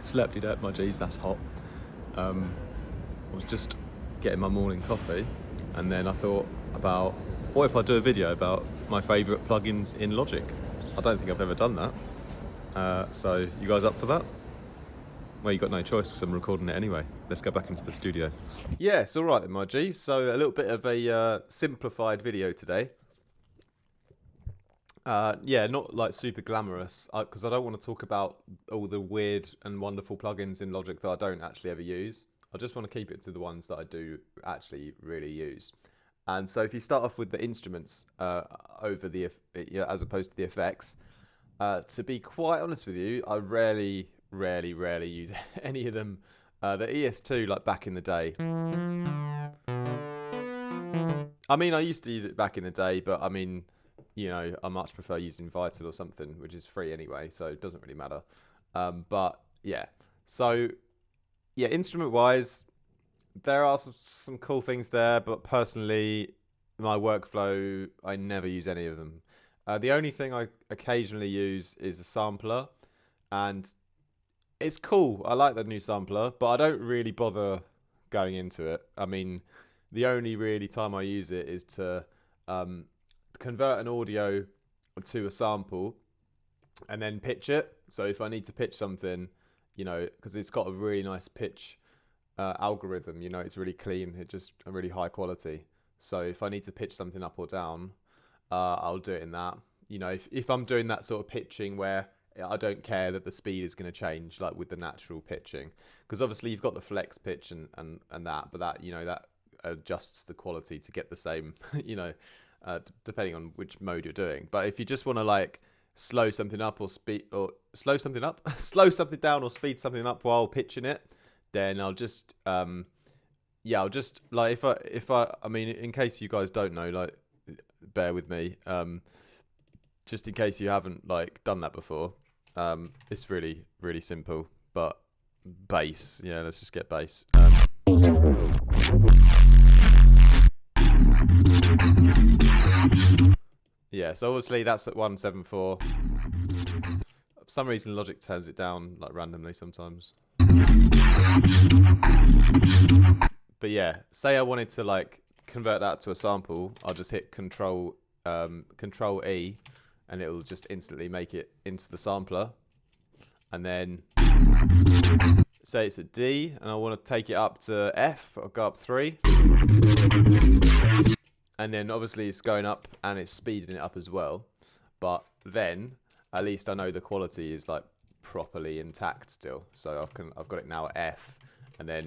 Slurp De Durp, my G's, that's hot. I was just getting my morning coffee, and then I thought about, what if I do a video about my favourite plugins in Logic? I don't think I've ever done that. So you guys up for that? Well, you got no choice because I'm recording it anyway. Let's go back into the studio. Yeah, it's alright then, my G's. So a little bit of a simplified video today. Yeah, not like super glamorous, because I don't want to talk about all the weird and wonderful plugins in Logic that I don't actually ever use. I just want to keep it to the ones that I do actually really use. And so if you start off with the instruments over the as opposed to the effects, to be quite honest with you, I rarely use any of them. The ES2, like back in the day. I mean, I used to use it back in the day, but I mean, you know, I much prefer using Vital or something, which is free anyway, so it doesn't really matter. But yeah, so yeah, instrument-wise, there are some cool things there, but personally, my workflow, I never use any of them. The only thing I occasionally use is a sampler, and it's cool. I like the new sampler, but I don't really bother going into it. I mean, the only really time I use it is to convert an audio to a sample and then pitch it. So if I need to pitch something, you know, because it's got a really nice pitch algorithm, you know, it's really clean, it's just a really high quality. So if I need to pitch something up or down, I'll do it in that. You know, if I'm doing that sort of pitching where I don't care that the speed is going to change, like with the natural pitching, because obviously you've got the flex pitch and that, but that, you know, that adjusts the quality to get the same, you know, depending on which mode you're doing. But if you just want to like slow something up or slow something down or speed something up while pitching it, then I'll just yeah, I'll just like I mean, in case you guys don't know, like, bear with me, just in case you haven't like done that before, it's really simple. But bass, yeah, let's just get bass. Yeah, so obviously that's at 174. For some reason Logic turns it down like randomly sometimes. But yeah, say I wanted to like convert that to a sample, I'll just hit Control E, and it'll just instantly make it into the sampler. And then say it's a D, and I want to take it up to F, I'll go up 3. And then obviously it's going up and it's speeding it up as well. But then at least I know the quality is like properly intact still. So I've got it now at F, and then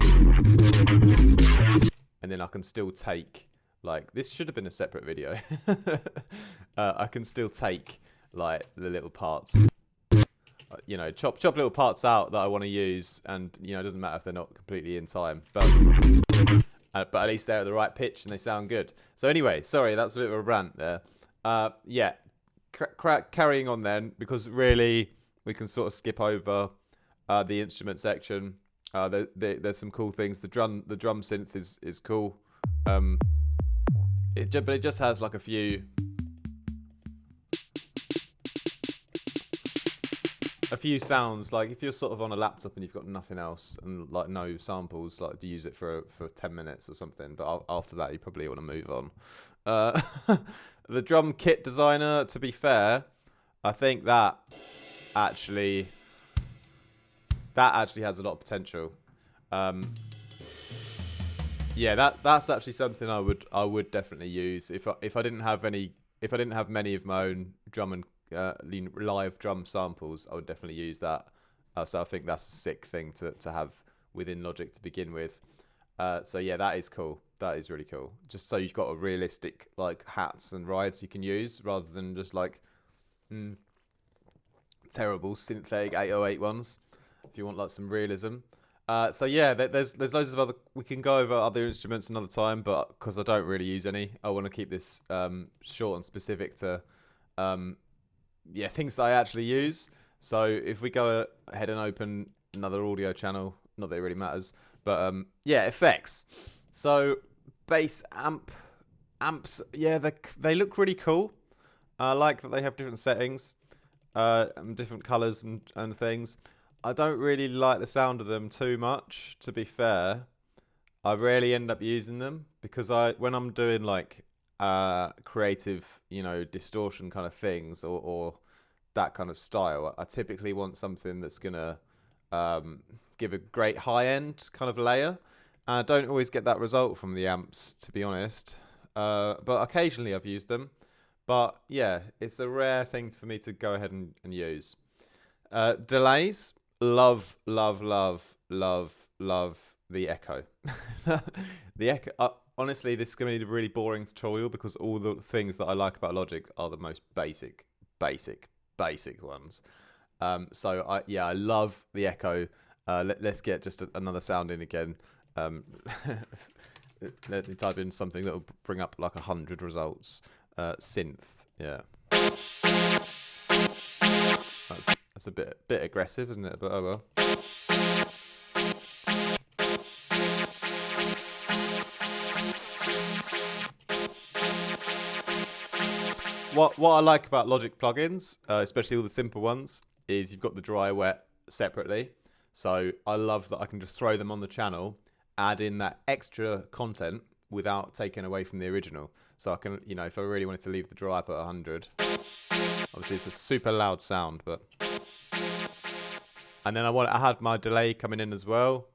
I can still take, like, this should have been a separate video. I can still take like the little parts, you know, chop little parts out that I want to use, and you know, it doesn't matter if they're not completely in time, but at least they're at the right pitch and they sound good. So anyway, sorry, that's a bit of a rant there. Yeah, carrying on then, because really we can sort of skip over the instrument section. There's some cool things. The drum synth is cool. But it just has like a few sounds. Like if you're sort of on a laptop and you've got nothing else and like no samples, like to use it for 10 minutes or something, but after that you probably want to move on. The drum kit designer, to be fair, I think that actually has a lot of potential. Yeah, that's actually something I would definitely use if I didn't have many of my own drum and live drum samples. I would definitely use that. So I think that's a sick thing to have within Logic to begin with. So yeah, that is cool. That is really cool. Just so you've got a realistic like hats and rides you can use, rather than just like terrible synthetic 808 ones. If you want like some realism. So yeah, there's loads of other. We can go over other instruments another time, but because I don't really use any, I want to keep this short and specific to yeah, things that I actually use. So if we go ahead and open another audio channel, not that it really matters, but yeah, effects. So bass amps, yeah, they look really cool. I like that they have different settings, and different colors and things. I don't really like the sound of them too much, to be fair. I rarely end up using them because when I'm doing like creative, distortion kind of things or that kind of style, I typically want something that's gonna give a great high end kind of layer. And I don't always get that result from the amps, to be honest. But occasionally I've used them. But yeah, it's a rare thing for me to go ahead and use. Delays, love, love, love, love, love the echo. The echo. Honestly, this is going to be a really boring tutorial because all the things that I like about Logic are the most basic ones. So I love the echo. Let's get just another sound in again. Let me type in something that will bring up like 100 results. Synth, yeah. That's a bit aggressive, isn't it? But oh well. What I like about Logic plugins, especially all the simple ones, is you've got the dry wet separately. So I love that I can just throw them on the channel, add in that extra content without taking away from the original. So I can, if I really wanted to leave the dry up at 100, obviously it's a super loud sound, but. And then I had my delay coming in as well.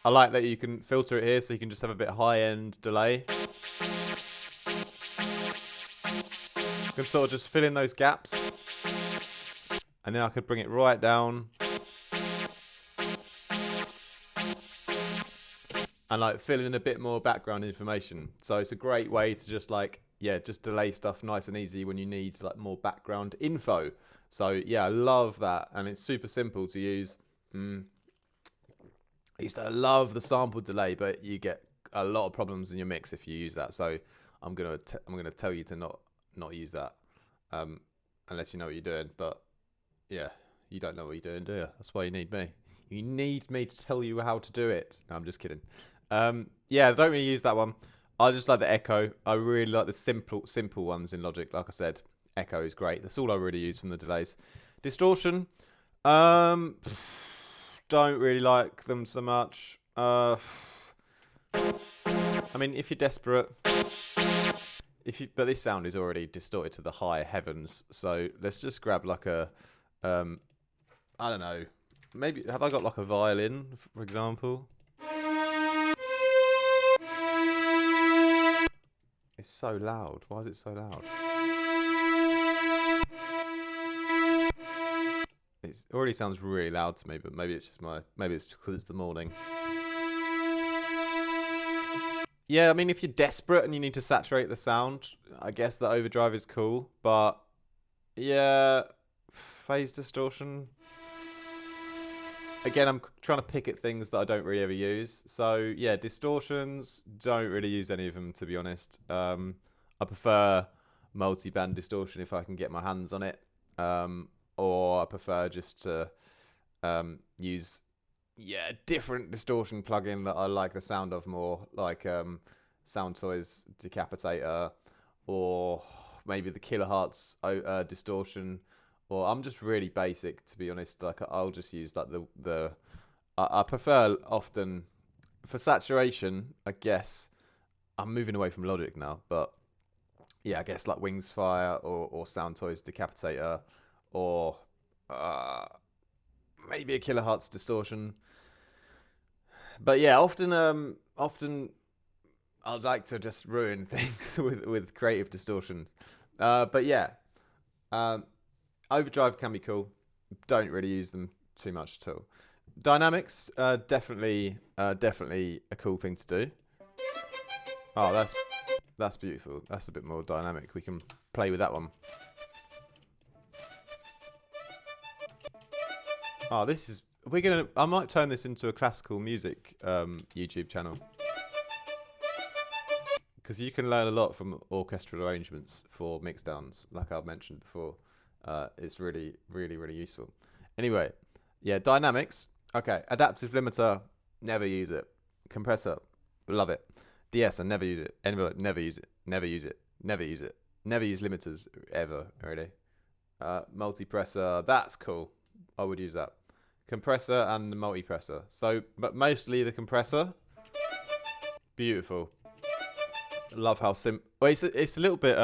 I like that you can filter it here, so you can just have a bit high-end delay. You can sort of just fill in those gaps. And then I could bring it right down. And like fill in a bit more background information. So it's a great way to just just delay stuff nice and easy when you need like more background info. So yeah, I love that. And it's super simple to use. I used to love the sample delay, but you get a lot of problems in your mix if you use that. So I'm gonna tell you to not use that, unless you know what you're doing. But yeah, you don't know what you're doing, do you? That's why you need me. You need me to tell you how to do it. No, I'm just kidding. Yeah, I don't really use that one. I just like the echo. I really like the simple ones in Logic. Like I said, echo is great. That's all I really use from the delays. Distortion. Don't really like them so much. I mean, if you're desperate, but this sound is already distorted to the high heavens. So let's just grab like a, I don't know, maybe have I got like a violin, for example? It's so loud. Why is it so loud? It already sounds really loud to me, but maybe it's just maybe it's because it's the morning. Yeah, I mean, if you're desperate and you need to saturate the sound, I guess the overdrive is cool. But yeah, phase distortion. Again, I'm trying to pick at things that I don't really ever use. So yeah, distortions, don't really use any of them, to be honest. I prefer multi-band distortion if I can get my hands on it. Or I prefer just to use a different distortion plugin that I like the sound of more, like Soundtoys Decapitator, or maybe the Kilohertz distortion. Or I'm just really basic, to be honest. Like I'll just use like I prefer often for saturation. I guess I'm moving away from Logic now, but yeah, I guess like Wings Fire or Soundtoys Decapitator. Or maybe a Kilohertz distortion. But yeah, often I'd like to just ruin things with creative distortion. But yeah, overdrive can be cool. Don't really use them too much at all. Dynamics, definitely a cool thing to do. Oh, that's beautiful. That's a bit more dynamic. We can play with that one. Oh, this is... I might turn this into a classical music YouTube channel. Because you can learn a lot from orchestral arrangements for mixdowns, like I've mentioned before. It's really, really, really useful. Anyway, yeah, dynamics. Okay, adaptive limiter, never use it. Compressor, love it. DS, I never use it. Envelope, never use it. Never use it. Never use it. Never use limiters ever, really. Multipressor, that's cool. I would use that. Compressor and the multipressor. So, but mostly the compressor. Beautiful. Love how well, it's a little bit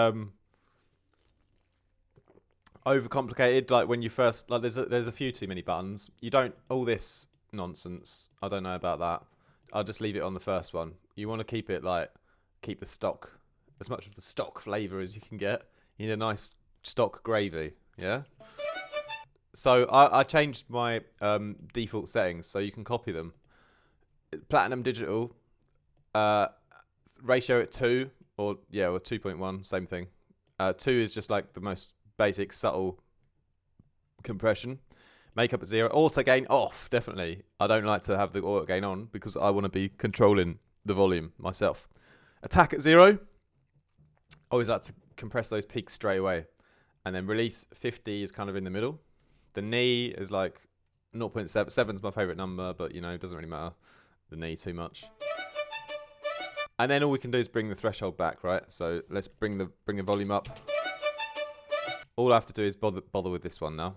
overcomplicated. Like when you first, like there's a few too many buttons. You don't, all this nonsense, I don't know about that. I'll just leave it on the first one. You want to keep it like, keep the stock, as much of the stock flavor as you can get. You need a nice stock gravy, yeah? So I changed my default settings so you can copy them. Platinum digital, ratio at 2, or 2.1, same thing. 2 is just like the most basic, subtle compression. Makeup at 0. Auto gain off, definitely. I don't like to have the auto gain on because I want to be controlling the volume myself. Attack at 0. Always like to compress those peaks straight away. And then release 50 is kind of in the middle. The knee is like 0.7. 7's my favorite number, but you know, it doesn't really matter. The knee too much. And then all we can do is bring the threshold back, right? So let's bring the volume up. All I have to do is bother with this one now.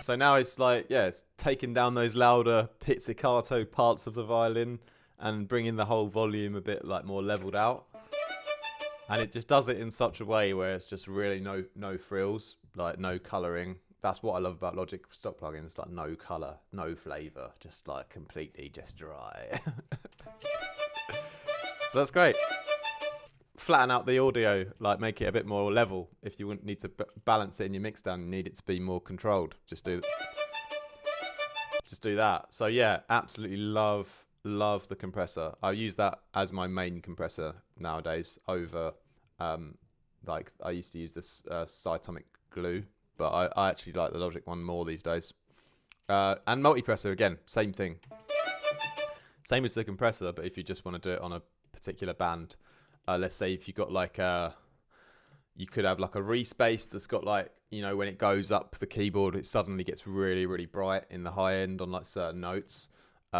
So now it's like, yeah, it's taking down those louder pizzicato parts of the violin and bringing the whole volume a bit like more leveled out. And it just does it in such a way where it's just really no frills, like no colouring. That's what I love about Logic stock plugins, like no colour, no flavour, just like completely just dry. So that's great. Flatten out the audio, like make it a bit more level. If you need to balance it in your mix down, you need it to be more controlled. Just do that. So yeah, absolutely love the compressor. I use that as my main compressor nowadays over like I used to use this Cytomic glue, but I actually like the Logic one more these days. And multipressor again, same thing. Same as the compressor, but if you just want to do it on a particular band. Let's say if you got like you could have like a respace that's got like, you know, when it goes up the keyboard, it suddenly gets really, really bright in the high end on like certain notes.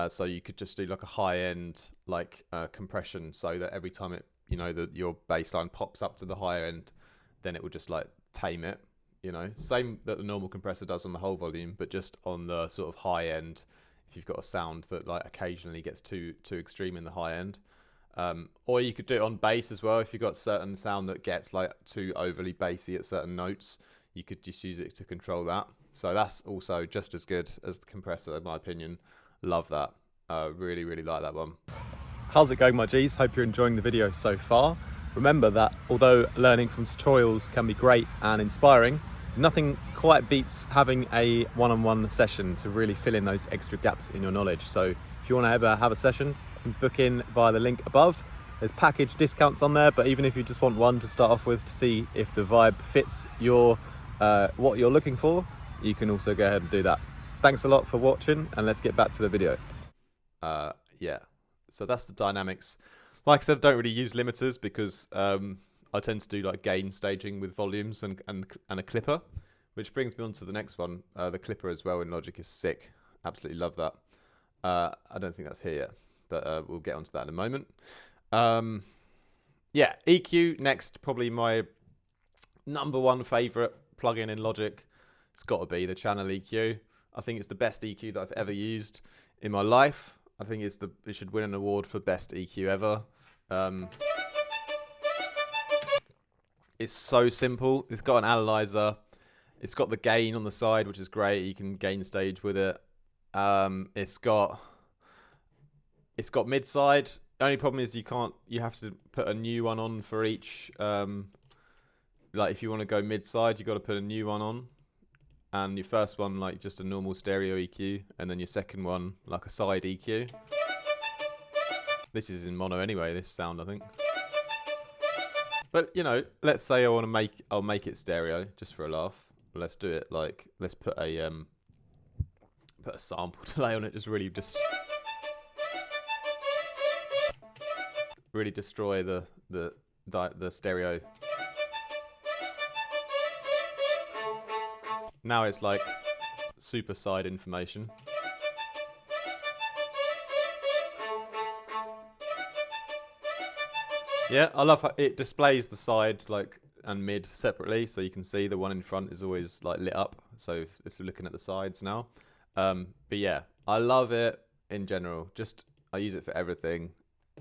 So you could just do like a high end like compression so that every time it, you know, your bass line pops up to the higher end, then it will just like tame it, you know. Same that the normal compressor does on the whole volume, but just on the sort of high end, if you've got a sound that like occasionally gets too extreme in the high end. Or you could do it on bass as well. If you've got certain sound that gets like too overly bassy at certain notes, you could just use it to control that. So that's also just as good as the compressor, in my opinion. Love that. Really, really like that one. How's it going, my G's? Hope you're enjoying the video so far. Remember that although learning from tutorials can be great and inspiring, nothing quite beats having a one-on-one session to really fill in those extra gaps in your knowledge. So if you want to ever have a session, book in via the link above. There's package discounts on there, but even if you just want one to start off with to see if the vibe fits your what you're looking for, you can also go ahead and do that. Thanks a lot for watching, and let's get back to the video. Yeah, so that's the dynamics. Like I said, I don't really use limiters because I tend to do like gain staging with volumes and a clipper, which brings me on to the next one. The clipper as well in Logic is sick. Absolutely love that. I don't think that's here yet, but we'll get onto that in a moment. Yeah, EQ next, probably my #1 favorite plugin in Logic. It's got to be the channel EQ. I think it's the best EQ that I've ever used in my life. I think it should win an award for best EQ ever. It's so simple. It's got an analyzer. It's got the gain on the side, which is great. You can gain stage with it. It's got mid-side. The only problem is you have to put a new one on for each. Like if you want to go mid-side, you've got to put a new one on. And your first one, like just a normal stereo EQ. And then your second one, like a side EQ. This is in mono anyway, this sound, I think. But, you know, let's say I'll make it stereo, just for a laugh. Let's do it like, let's put a sample delay on it, just really really destroy the stereo. Now it's like super side information. Yeah, I love how it displays the side like and mid separately, so you can see the one in front is always like lit up. So if it's looking at the sides now. But yeah, I love it in general. Just I use it for everything,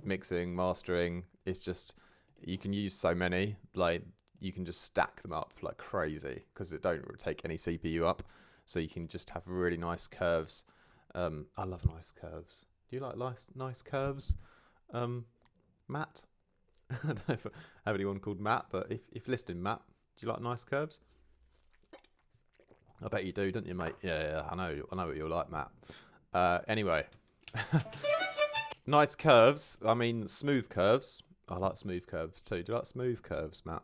mixing, mastering. It's just you can use so many. Like you can just stack them up like crazy because it don't take any CPU up. So you can just have really nice curves. I love nice curves. Do you like nice curves, Matt? I don't know if I have anyone called Matt, but if you're listening, Matt, do you like nice curves? I bet you do, don't you, mate? Yeah, I know what you're like, Matt. Anyway, nice curves. I mean, smooth curves. I like smooth curves too. Do you like smooth curves, Matt?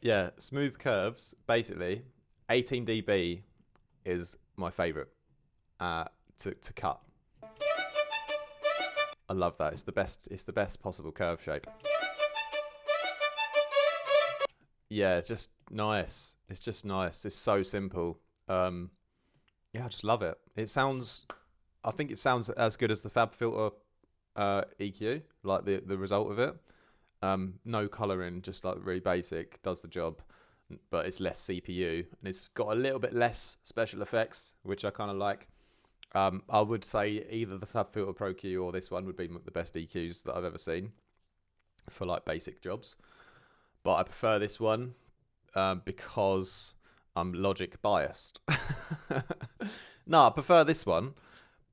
Yeah. Smooth curves. Basically, 18 dB is my favourite to cut. I love that. It's the best. It's the best possible curve shape. Yeah, it's just nice. It's just nice. It's so simple. Yeah, I just love it. I think it sounds as good as the FabFilter EQ, like the result of it. No colouring, just like really basic, does the job, but it's less CPU and it's got a little bit less special effects, which I kind of like. I would say either the FabFilter Pro Q or this one would be the best EQs that I've ever seen for like basic jobs. But I prefer this one because I'm Logic biased. No, I prefer this one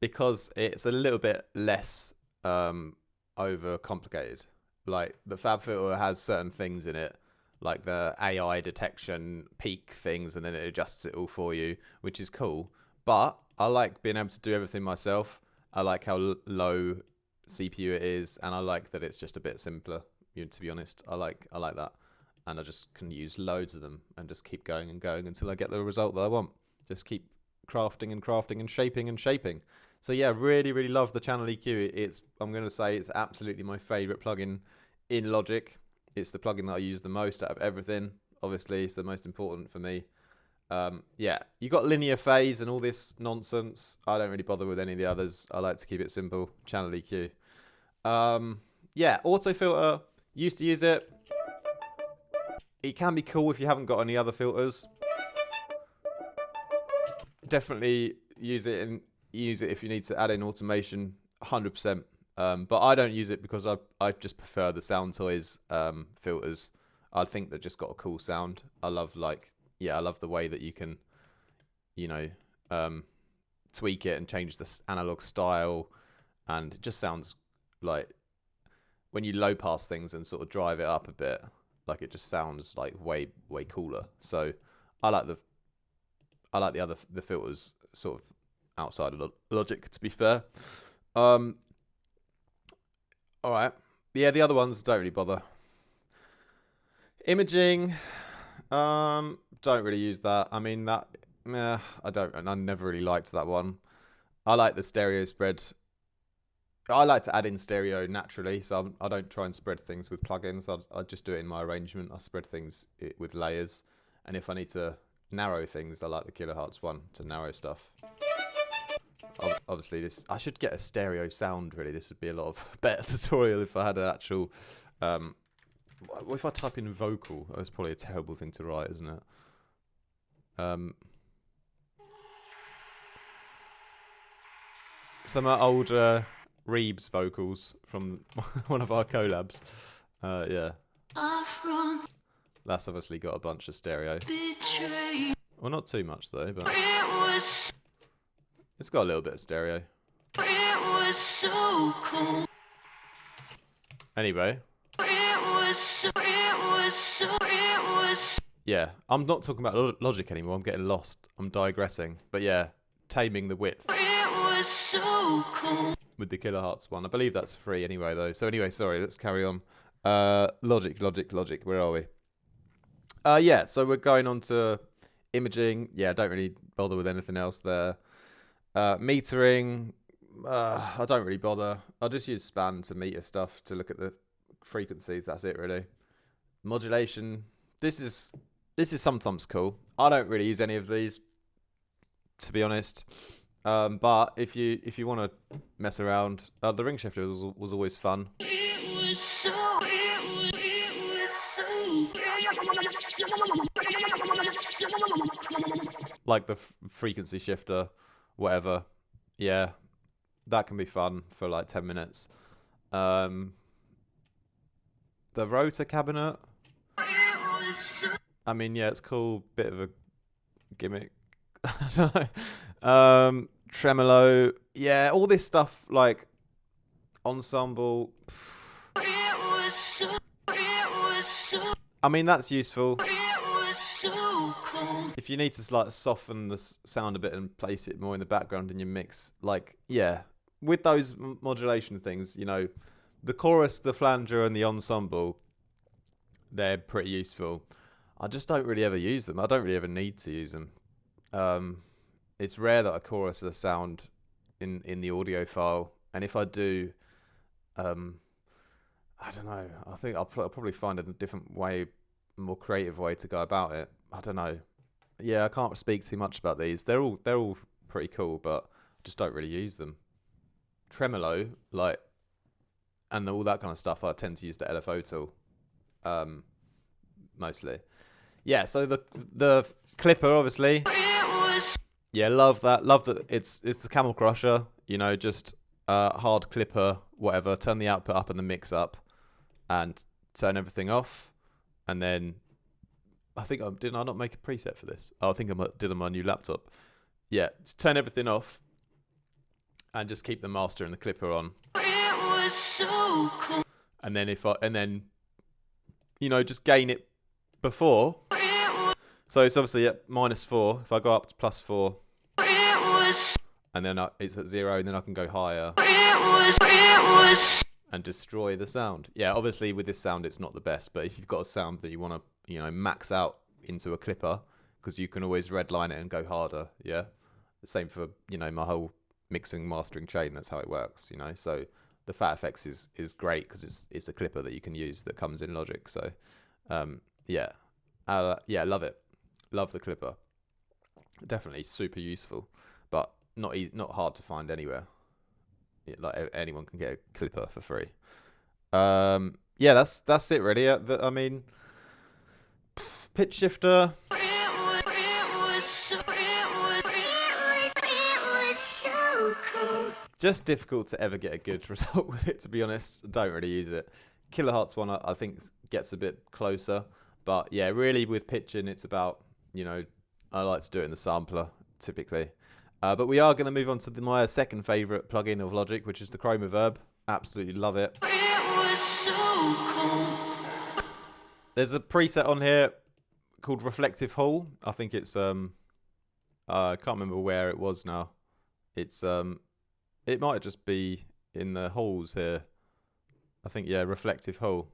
because it's a little bit less over complicated. Like the FabFilter has certain things in it, like the AI detection peak things, and then it adjusts it all for you, which is cool. But I like being able to do everything myself. I like how low CPU it is, and I like that it's just a bit simpler. To be honest, I like that, and I just can use loads of them and just keep going and going until I get the result that I want. Just keep crafting and crafting and shaping and shaping. So yeah, really, really love the channel EQ. I'm going to say it's absolutely my favorite plugin in Logic. It's the plugin that I use the most out of everything. Obviously, it's the most important for me. Yeah, you got linear phase and all this nonsense. I don't really bother with any of the others. I like to keep it simple. Channel EQ. Yeah, auto filter. Used to use it. It can be cool if you haven't got any other filters. Definitely use it if you need to add in automation. 100%. But I don't use it because I just prefer the Sound Toys filters. I think they've just got a cool sound. I love the way that you can, tweak it and change the analog style, and it just sounds like when you low pass things and sort of drive it up a bit, like it just sounds like way cooler. So I like the filters sort of outside of Logic, to be fair. All right. Yeah, the other ones don't really bother. Imaging, don't really use that. I mean I never really liked that one. I like the stereo spread. I like to add in stereo naturally, so I don't try and spread things with plugins. I just do it in my arrangement. I spread things with layers, and if I need to narrow things, I like the kilohertz one to narrow stuff. Obviously, I should get a stereo sound. Really, this would be a lot of better tutorial if I had an actual. If I type in vocal, that's probably a terrible thing to write, isn't it? Some old Reeb's vocals from one of our collabs. Yeah. That's obviously got a bunch of stereo. Well, not too much though, but it's got a little bit of stereo. Anyway. Yeah, I'm not talking about Logic anymore. I'm getting lost. I'm digressing. But yeah, taming the width. With the kilohertz one. I believe that's free anyway, though. So anyway, sorry, let's carry on. Logic. Where are we? Yeah, so we're going on to imaging. Yeah, I don't really bother with anything else there. Metering. I don't really bother. I'll just use span to meter stuff, to look at the frequencies. That's it, really. Modulation. This is sometimes cool. I don't really use any of these. to be honest. But if you want to mess around, the ring shifter was always fun. Like the frequency shifter, whatever. Yeah, that can be fun for like 10 minutes. The rotor cabinet. I mean, yeah, it's cool. Bit of a gimmick. I don't know. Tremolo. Yeah, all this stuff like ensemble. I mean, that's useful. If you need to like soften the sound a bit and place it more in the background in your mix, like, yeah, with those modulation things, you know, the chorus, the flanger, and the ensemble, they're pretty useful. I just don't really ever use them. I don't really ever need to use them. It's rare that I chorus a sound in the audio file, and if I do, I don't know. I think I'll probably find a different way, more creative way to go about it. I don't know. Yeah, I can't speak too much about these. They're all pretty cool, but I just don't really use them. Tremolo, like, and all that kind of stuff, I tend to use the LFO tool, mostly. Yeah, so the clipper, obviously. Yeah, love that. Love that it's the Camel Crusher, you know, just hard clipper, whatever. Turn the output up and the mix up, and turn everything off. And then I think didn't I not make a preset for this? Oh, I think I did on my new laptop. Yeah, just turn everything off, and just keep the master and the clipper on. It was so cool. And then you know, just gain it before. So it's obviously at -4. If I go up to +4, and then it's at 0, and then I can go higher and destroy the sound. Yeah, obviously with this sound it's not the best, but if you've got a sound that you want to, you know, max out into a clipper, because you can always redline it and go harder. Yeah, the same for, you know, my whole mixing mastering chain. That's how it works, you know. So the Fat Effects is great because it's a clipper that you can use that comes in Logic. So yeah, love it. Love the clipper. Definitely super useful, but not hard to find anywhere. Yeah, like anyone can get a clipper for free. Yeah, that's it really. I mean, pitch shifter. Just difficult to ever get a good result with it, to be honest. Don't really use it. Kilohertz one, I think, gets a bit closer. But yeah, really with pitching, it's about, you know, I like to do it in the sampler, typically. But we are going to move on to my second favourite plugin of Logic, which is the Chrome Reverb. Absolutely love it. It was so cool. There's a preset on here called Reflective Hall. I think it's, I can't remember where it was now. It's, it might just be in the halls here. I think, yeah, Reflective Hall.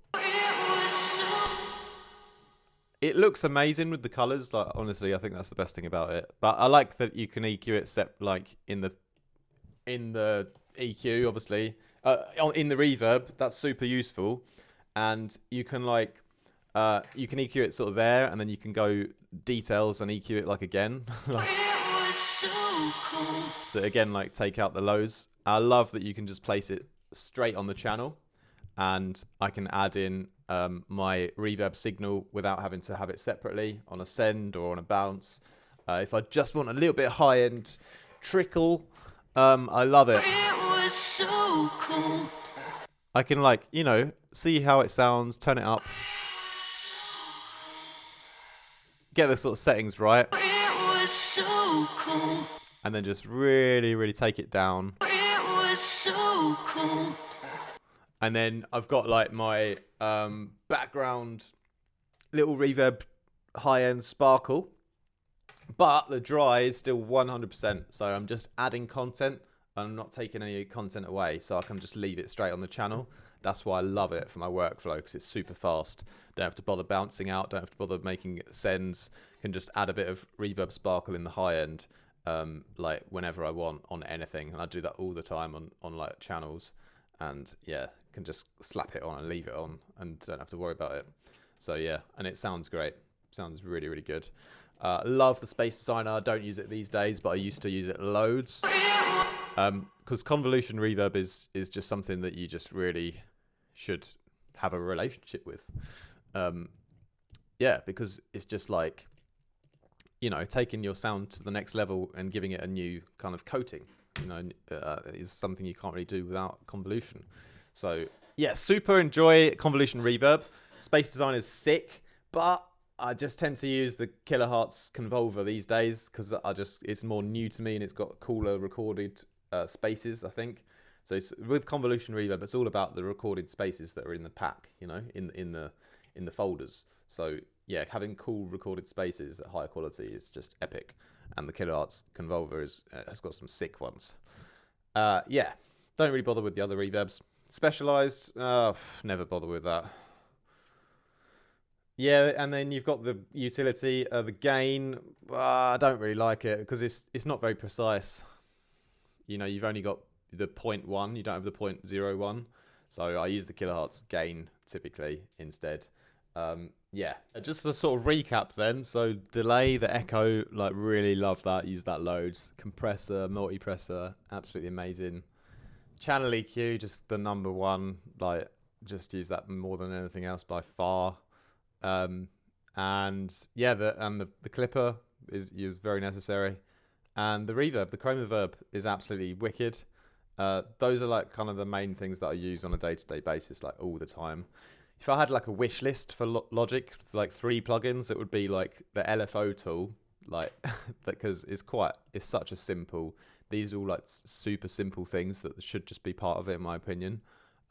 It looks amazing with the colours. Like, honestly, I think that's the best thing about it. But I like that you can EQ it like in the EQ, obviously. In the reverb, that's super useful. And you can like you can EQ it sort of there, and then you can go details and EQ it like again. Like, so again, like take out the lows. I love that you can just place it straight on the channel, and I can add in my reverb signal without having to have it separately on a send or on a bounce. If I just want a little bit high end trickle, I love it. It was so cool. I can, like, you know, see how it sounds, turn it up, get the sort of settings right. It was so cool. And then just really, really take it down. It was so cool. And then I've got like my background little reverb high-end sparkle, but the dry is still 100%. So I'm just adding content. I'm not taking any content away, so I can just leave it straight on the channel. That's why I love it for my workflow, because it's super fast. Don't have to bother bouncing out. Don't have to bother making sends. Can just add a bit of reverb sparkle in the high end, like whenever I want on anything. And I do that all the time on like channels. And yeah, can just slap it on and leave it on and don't have to worry about it. So yeah, and it sounds great. Sounds really, really good. Love the Space Designer. I don't use it these days, but I used to use it loads. Because convolution reverb is just something that you just really should have a relationship with. Yeah, because it's just like, you know, taking your sound to the next level and giving it a new kind of coating, you know, is something you can't really do without convolution. So yeah, super enjoy convolution reverb. Space Design is sick, but I just tend to use the Kilohertz Convolver these days because it's more new to me and it's got cooler recorded spaces, I think. So it's, with convolution reverb, it's all about the recorded spaces that are in the pack, you know, in the folders. So yeah, having cool recorded spaces at higher quality is just epic, and the Kilohertz Convolver has got some sick ones. Yeah, don't really bother with the other reverbs. Specialized, never bother with that. Yeah, and then you've got the utility, the gain. I don't really like it because it's not very precise. You know, you've only got the 0.1, you don't have the 0.01. So I use the Kilohertz gain typically instead. Yeah, just a sort of recap then. So delay, the echo, like really love that. Use that loads. Compressor, multipressor, absolutely amazing. Channel EQ, just the #1. Like, just use that more than anything else by far. And yeah, the clipper is very necessary. And the reverb, the chroma reverb, is absolutely wicked. Those are like kind of the main things that I use on a day-to-day basis, like all the time. If I had like a wish list for Logic, like 3 plugins, it would be like the LFO tool, like because it's such a simple. These are all like super simple things that should just be part of it, in my opinion.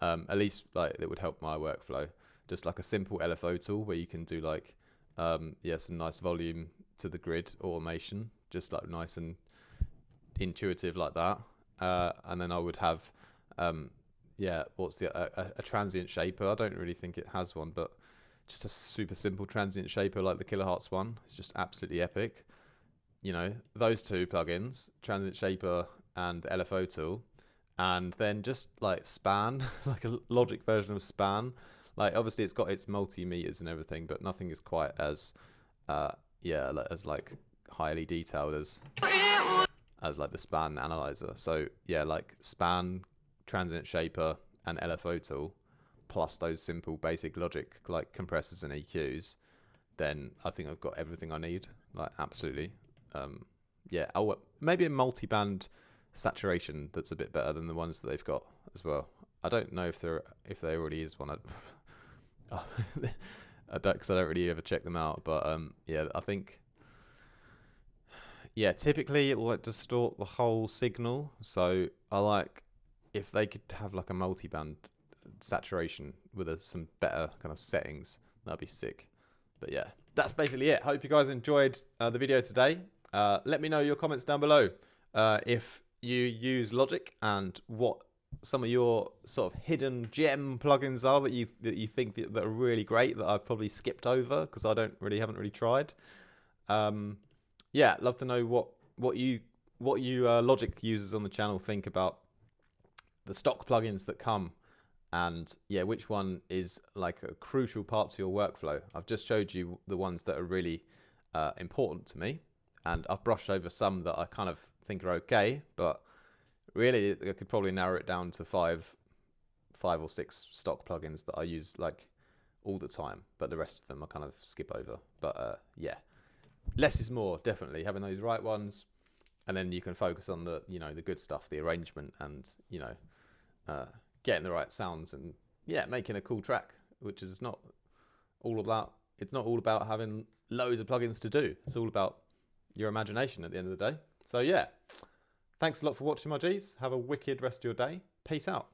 At least like it would help my workflow. Just like a simple LFO tool where you can do like, yeah, some nice volume to the grid automation, just like nice and intuitive like that. And then I would have, yeah, what's a transient shaper. I don't really think it has one, but just a super simple transient shaper like the Kilohertz one. It's just absolutely epic. You know, those 2 plugins, transient shaper and the LFO tool, and then just like span, like a Logic version of span. Like obviously it's got its multimeters and everything, but nothing is quite as, yeah, as like highly detailed as like the span analyzer. So yeah, like span, transient shaper, and LFO tool, plus those simple basic Logic like compressors and EQs, then I think I've got everything I need. Like absolutely. Yeah. Oh, maybe a multi-band saturation that's a bit better than the ones that they've got as well. I don't know if there already is one. I don't, because I don't really ever check them out. But yeah, I think. Yeah, typically it will like distort the whole signal. So I like if they could have like a multi-band saturation with some better kind of settings, that'd be sick. But yeah, that's basically it. Hope you guys enjoyed the video today. Let me know your comments down below if you use Logic and what some of your sort of hidden gem plugins are that you think that are really great that I've probably skipped over because I haven't really tried. Yeah, love to know what you Logic users on the channel think about the stock plugins that come, and yeah, which one is like a crucial part to your workflow. I've just showed you the ones that are really important to me, and I've brushed over some that I kind of think are okay, but really I could probably narrow it down to five or six stock plugins that I use like all the time, but the rest of them I kind of skip over. But yeah, less is more, definitely, having those right ones, and then you can focus on the, you know, the good stuff, the arrangement, and, you know, getting the right sounds, and yeah, making a cool track, which is not all about, it's not all about having loads of plugins to do. It's all about your imagination at the end of the day. So yeah, thanks a lot for watching, my G's. Have a wicked rest of your day. Peace out.